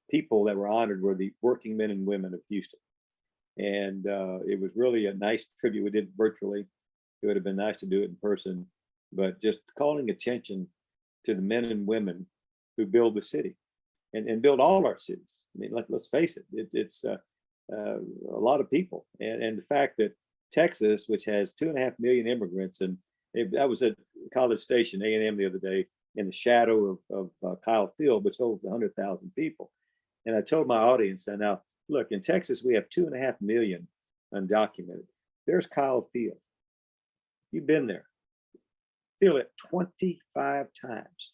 people that were honored were the working men and women of Houston. And it was really a nice tribute. We did it virtually. It would have been nice to do it in person, but just calling attention to the men and women who build the city and build all our cities. I mean, let's face it, it's a lot of people. And the fact that Texas, which has 2.5 million immigrants, and I was at College Station, A&M, the other day, in the shadow of Kyle Field, which holds 100,000 people. And I told my audience, and now, look, in Texas, we have 2.5 million undocumented. There's Kyle Field. You've been there. Field it 25 times.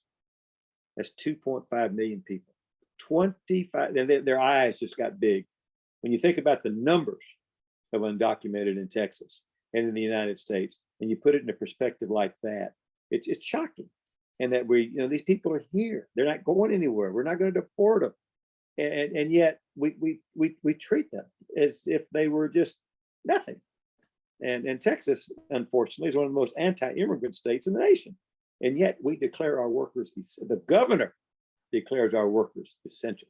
That's 2.5 million people. 25, and their eyes just got big. When you think about the numbers of undocumented in Texas and in the United States, and you put it in a perspective like that, it's shocking. And that these people are here. They're not going anywhere. We're not going to deport them. And yet we treat them as if they were just nothing. And Texas, unfortunately, is one of the most anti-immigrant states in the nation. And yet we declare our workers, the governor declares our workers essential.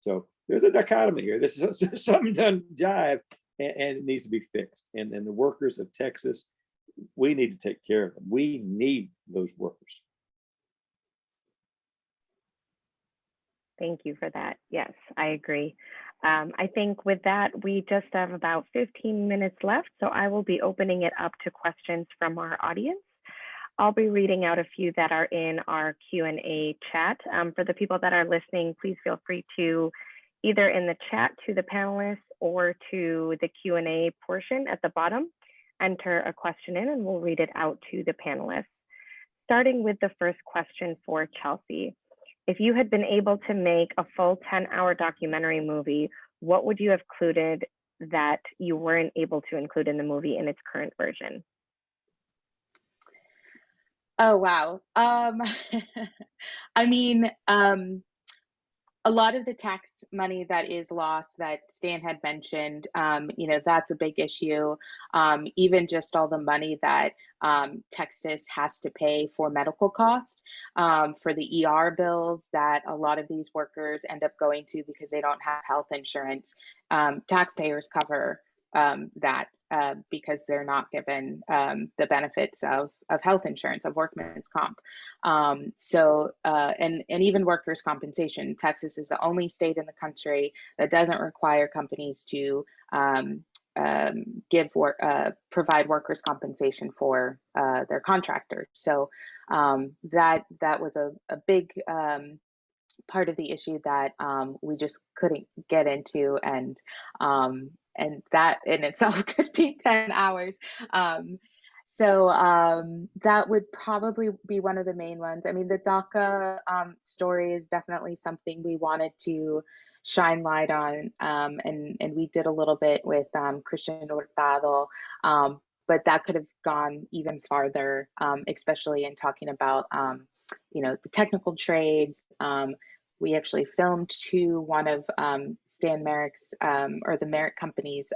So there's a dichotomy here. This is something doesn't jive, and it needs to be fixed. And the workers of Texas, we need to take care of them. We need those workers. Thank you for that. Yes, I agree. I think with that, we just have about 15 minutes left, so I will be opening it up to questions from our audience. I'll be reading out a few that are in our Q&A chat. For the people that are listening, please feel free to either in the chat to the panelists or to the Q&A portion at the bottom, enter a question in and we'll read it out to the panelists. Starting with the first question for Chelsea. If you had been able to make a full 10-hour documentary movie, what would you have included that you weren't able to include in the movie in its current version? Oh, wow. I mean, a lot of the tax money that is lost that Stan had mentioned, that's a big issue. Even just all the money that Texas has to pay for medical costs, for the ER bills that a lot of these workers end up going to because they don't have health insurance. Taxpayers cover that because they're not given the benefits of health insurance, of workman's comp. And even workers' compensation. Texas is the only state in the country that doesn't require companies to provide workers' compensation for their contractors. So that was a big part of the issue that we just couldn't get into, and that in itself could be 10 hours. That would probably be one of the main ones. I mean, the DACA story is definitely something we wanted to shine light on, and we did a little bit with Christian Hurtado, but that could have gone even farther, especially in talking about the technical trades. We actually filmed one of Stan Marek's or the Merrick Company's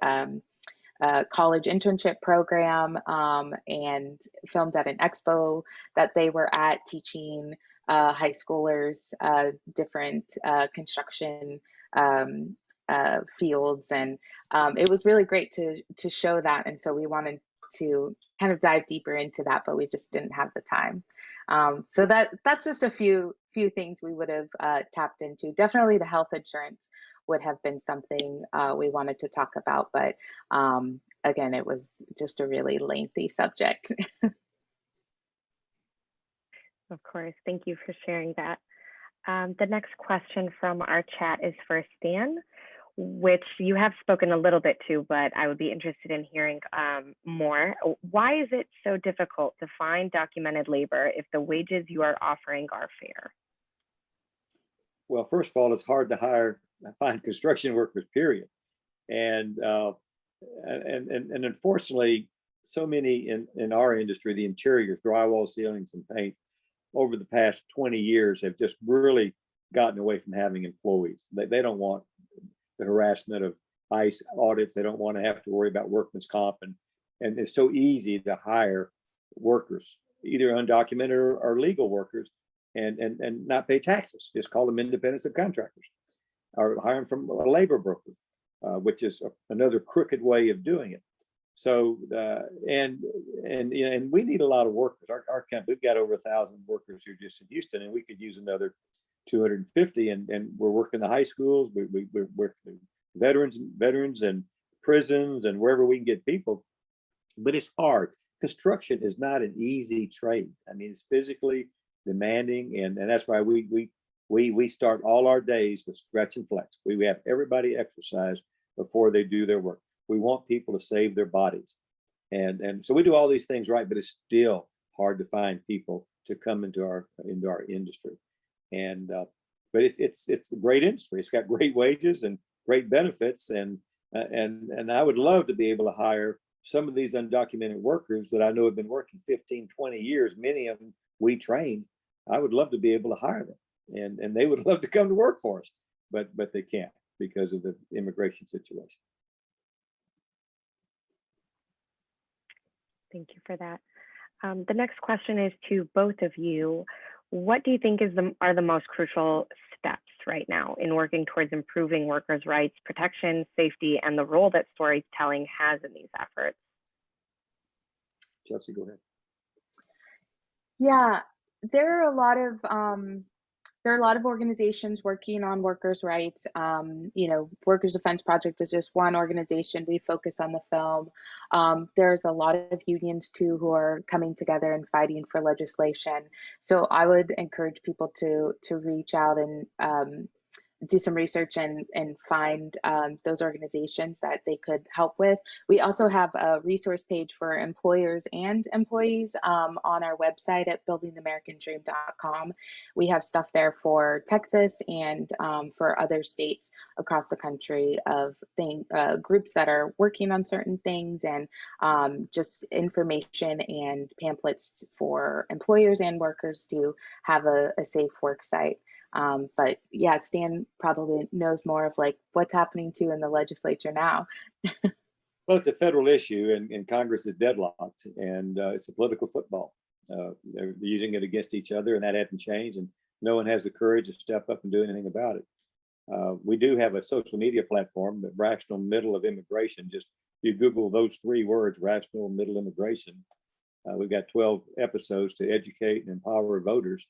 college internship program, and filmed at an expo that they were at, teaching high schoolers different construction fields, and it was really great to show that. And so we wanted to kind of dive deeper into that, but we just didn't have the time. So that's just a few things we would have tapped into. Definitely the health insurance would have been something we wanted to talk about, but again, it was just a really lengthy subject. Of course, thank you for sharing that. The next question from our chat is for Stan, which you have spoken a little bit to, but I would be interested in hearing more. Why is it so difficult to find documented labor if the wages you are offering are fair? Well, first of all, it's hard to find construction workers, period. And unfortunately, so many in our industry, the interiors, drywall, ceilings, and paint, over the past 20 years have just really gotten away from having employees. They don't want the harassment of ICE audits. They don't want to have to worry about workman's comp. And it's so easy to hire workers, either undocumented or legal workers, and not pay taxes. Just call them independent subcontractors, or hire them from a labor broker, which is another crooked way of doing it. So and we need a lot of workers. Our company, we've got over 1,000 workers here just in Houston, and we could use another 250. And we're working the high schools. We're working veterans and prisons and wherever we can get people. But it's hard. Construction is not an easy trade. I mean, it's physically demanding, and that's why we start all our days with stretch and flex. We have everybody exercise before they do their work. We want people to save their bodies, and so we do all these things right. But it's still hard to find people to come into our industry. And but it's a great industry. It's got great wages and great benefits, and I would love to be able to hire some of these undocumented workers that I know have been working 15, 20 years. Many of them we trained. I would love to be able to hire them, and they would love to come to work for us, but they can't because of the immigration situation. Thank you for that. The next question is to both of you. What do you think are the most crucial steps right now in working towards improving workers' rights, protection, safety, and the role that storytelling has in these efforts? Chelsea, go ahead. Yeah, there are a lot of organizations working on workers' rights. Workers' Defense Project is just one organization. We focus on the film. There's a lot of unions too who are coming together and fighting for legislation. So I would encourage people to reach out and do some research and find those organizations that they could help with. We also have a resource page for employers and employees on our website at buildingamericandream.com. We have stuff there for Texas and for other states across the country of groups that are working on certain things, and just information and pamphlets for employers and workers to have a safe work site. But yeah, Stan probably knows more of like what's happening too in the legislature now. Well, it's a federal issue, and Congress is deadlocked, and it's a political football. They're using it against each other, and that hasn't changed, and no one has the courage to step up and do anything about it. We do have a social media platform, the Rational Middle of Immigration. Just if you Google those 3 words, Rational Middle Immigration, we've got 12 episodes to educate and empower voters.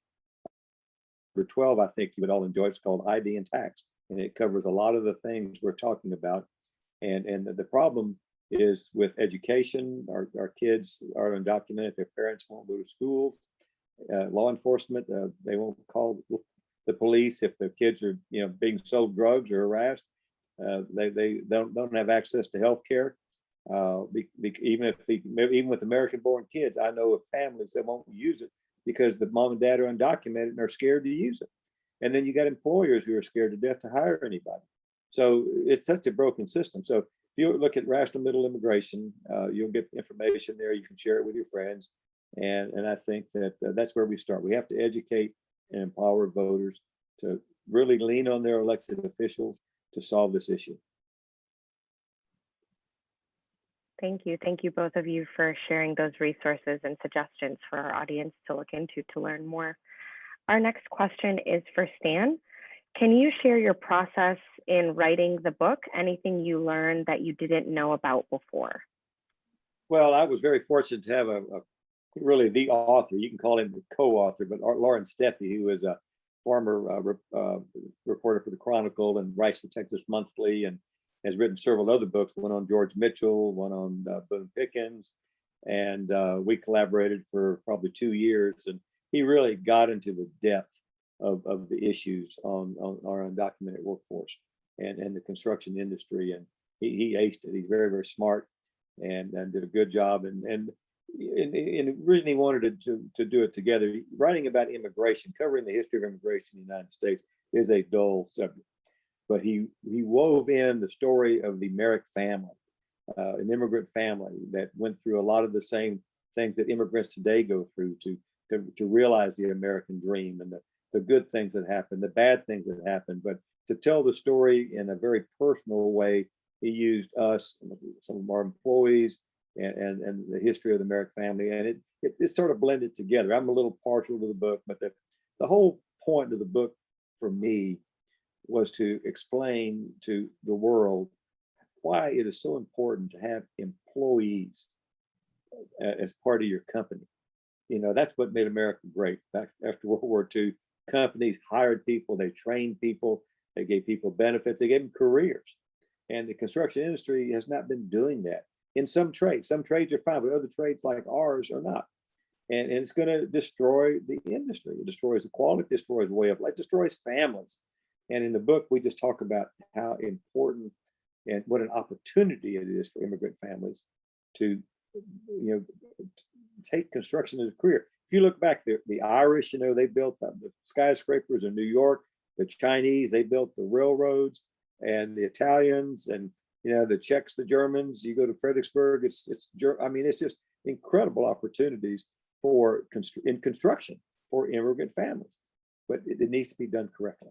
For 12, I think you would all enjoy. It's called ID and Tax, and it covers a lot of the things we're talking about. And the problem is with education. Our kids are undocumented. Their parents won't go to schools. Law enforcement, they won't call the police if the kids are, being sold drugs or harassed. They don't have access to health care. Even with American-born kids, I know of families that won't use it because the mom and dad are undocumented and are scared to use it. And then you got employers who are scared to death to hire anybody. So it's such a broken system. So if you look at rational middle immigration, you'll get information there. You can share it with your friends. And I think that that's where we start. We have to educate and empower voters to really lean on their elected officials to solve this issue. Thank you. Thank you, both of you, for sharing those resources and suggestions for our audience to look into to learn more. Our next question is for Stan. Can you share your process in writing the book? Anything you learned that you didn't know about before? Well, I was very fortunate to have really the author, you can call him the co-author, but Lauren Steffi, who is a former reporter for the Chronicle and writes for Texas Monthly and has written several other books, one on George Mitchell, one on Boone Pickens, and we collaborated for probably 2 years. And he really got into the depth of the issues on our undocumented workforce and the construction industry. And he aced it. He's very, very smart and did a good job. And originally wanted to do it together. Writing about immigration, covering the history of immigration in the United States is a dull subject. But he wove in the story of the Merrick family, an immigrant family that went through a lot of the same things that immigrants today go through to realize the American dream and the good things that happened, the bad things that happened. But to tell the story in a very personal way, he used us, some of our employees, and the history of the Merrick family, and it sort of blended together. I'm a little partial to the book, but the whole point of the book for me was to explain to the world why it is so important to have employees as part of your company. That's what made America great. Back after World War II, companies hired people, they trained people, they gave people benefits, they gave them careers. And the construction industry has not been doing that. In some trades are fine, but other trades like ours are not. And it's going to destroy the industry. It destroys the quality, it destroys the way of life, destroys families. And in the book, we just talk about how important and what an opportunity it is for immigrant families to, take construction as a career. If you look back, the Irish, they built the skyscrapers in New York. The Chinese, they built the railroads, and the Italians, and the Czechs, the Germans. You go to Fredericksburg, it's just incredible opportunities in construction for immigrant families, but it needs to be done correctly.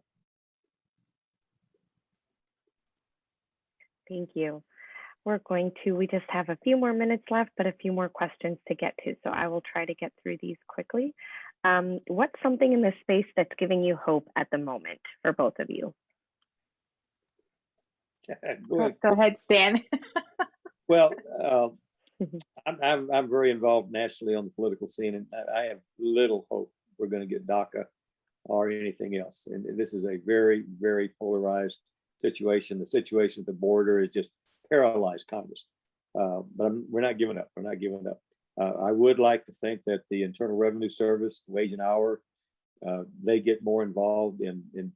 Thank you. We just have a few more minutes left, but a few more questions to get to. So I will try to get through these quickly. What's something in this space that's giving you hope at the moment for both of you? Go ahead, Stan. Well, I'm very involved nationally on the political scene, and I have little hope we're going to get DACA or anything else. And this is a very, very polarized situation. The situation at the border is just paralyzed Congress. But we're not giving up. We're not giving up. I would like to think that the Internal Revenue Service, wage and hour, they get more involved in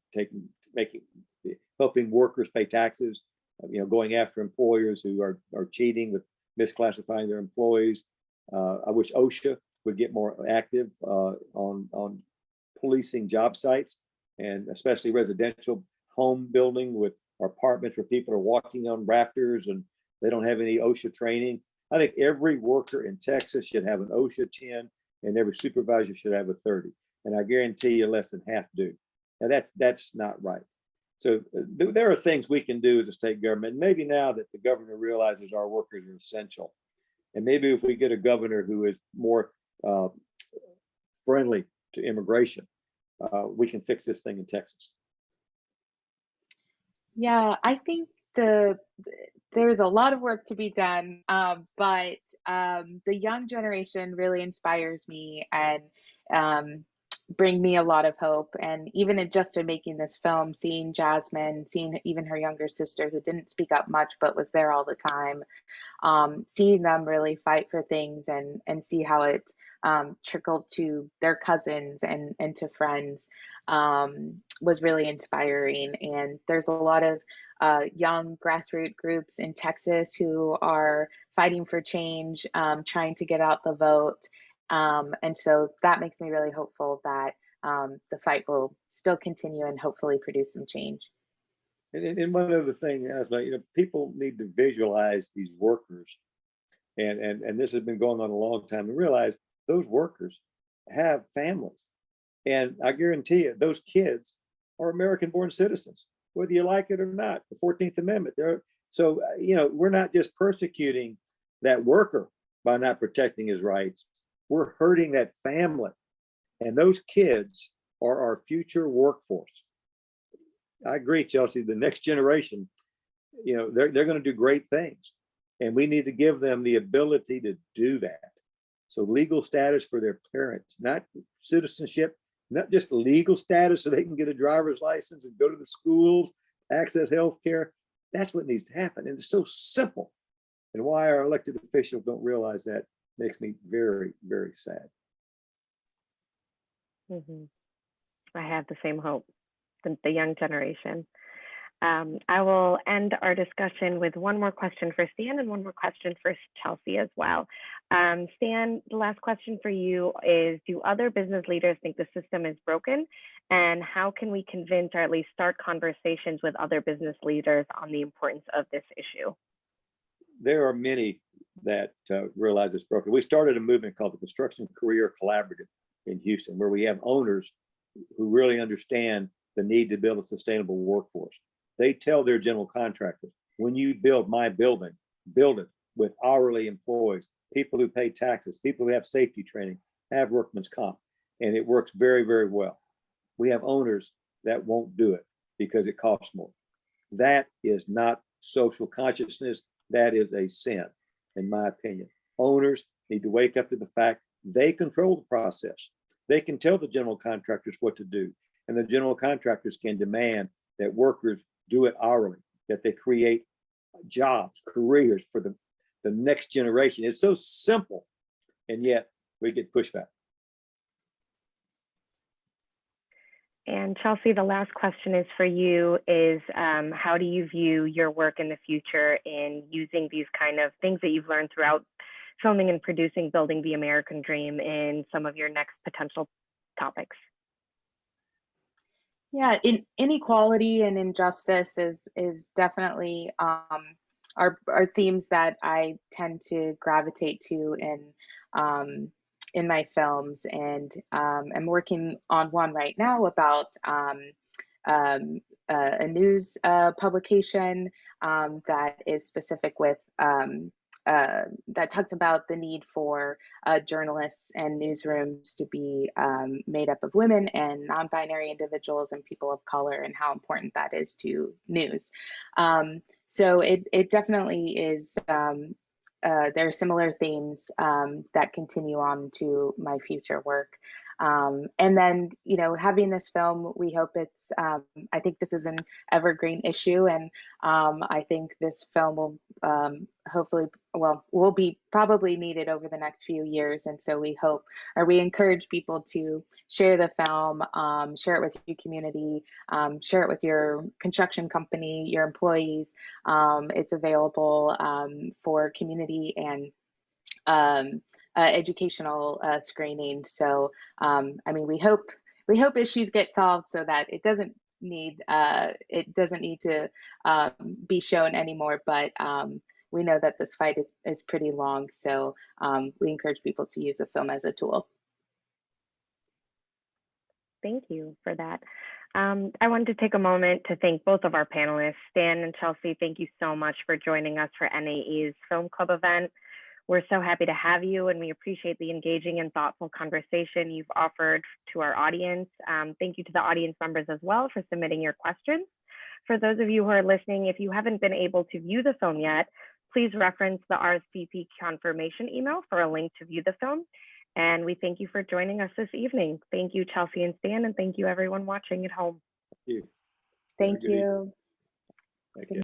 helping workers pay taxes, going after employers who are cheating with misclassifying their employees. I wish OSHA would get more active on policing job sites, and especially residential home building with apartments where people are walking on rafters and they don't have any OSHA training. I think every worker in Texas should have an OSHA 10, and every supervisor should have a 30. And I guarantee you less than half do. Now that's not right. So there are things we can do as a state government. Maybe now that the governor realizes our workers are essential, and maybe if we get a governor who is more friendly to immigration, we can fix this thing in Texas. Yeah, I think there's a lot of work to be done, but the young generation really inspires me, and bring me a lot of hope. And even just in making this film, seeing Jasmine, seeing even her younger sister who didn't speak up much but was there all the time, seeing them really fight for things and see how it trickled to their cousins and to friends was really inspiring. And there's a lot of young grassroots groups in Texas who are fighting for change, trying to get out the vote. And so that makes me really hopeful that the fight will still continue and hopefully produce some change. And one other thing, I was like, people need to visualize these workers, and this has been going on a long time, and realize those workers have families, and I guarantee you, those kids are American-born citizens, whether you like it or not. The 14th Amendment. So we're not just persecuting that worker by not protecting his rights. We're hurting that family, and those kids are our future workforce. I agree, Chelsea. The next generation, they're going to do great things, and we need to give them the ability to do that. So legal status for their parents, not citizenship, not just legal status so they can get a driver's license and go to the schools, access health care. That's what needs to happen. And it's so simple. And why our elected officials don't realize that makes me very, very sad. Mm-hmm. I have the same hope. The young generation. I will end our discussion with one more question for Stan and one more question for Chelsea as well. Stan, the last question for you is, do other business leaders think the system is broken? And how can we convince or at least start conversations with other business leaders on the importance of this issue? There are many that realize it's broken. We started a movement called the Construction Career Collaborative in Houston, where we have owners who really understand the need to build a sustainable workforce. They tell their general contractors, when you build my building, build it with hourly employees, people who pay taxes, people who have safety training, have workman's comp, and it works very, very well. We have owners that won't do it because it costs more. That is not social consciousness. That is a sin, in my opinion. Owners need to wake up to the fact they control the process. They can tell the general contractors what to do, and the general contractors can demand that workers do it hourly, that they create jobs, careers for the next generation. It's so simple, and yet we get pushback. And Chelsea, the last question is for you, is how do you view your work in the future in using these kind of things that you've learned throughout filming and producing Building the American Dream in some of your next potential topics? Yeah, inequality and injustice is definitely are themes that I tend to gravitate to in my films, and I'm working on one right now about a news publication that is specific with that talks about the need for journalists and newsrooms to be made up of women and non-binary individuals and people of color, and how important that is to news. So it definitely is. There are similar themes that continue on to my future work. And then, having this film, we hope it's, I think this is an evergreen issue, and I think this film will hopefully, will be probably needed over the next few years. And so we hope, or we encourage people to share the film, share it with your community, share it with your construction company, your employees. It's available for community and educational screening. So, we hope issues get solved so that it doesn't need to be shown anymore. But we know that this fight is pretty long. So we encourage people to use the film as a tool. Thank you for that. I wanted to take a moment to thank both of our panelists, Stan and Chelsea. Thank you so much for joining us for NAE's Film Club event. We're so happy to have you, and we appreciate the engaging and thoughtful conversation you've offered to our audience. Thank you to the audience members as well for submitting your questions. For those of you who are listening, if you haven't been able to view the film yet, please reference the RSVP confirmation email for a link to view the film. And we thank you for joining us this evening. Thank you, Chelsea and Stan, and thank you everyone watching at home. Thank you. Thank Have a good evening. you. Thank you.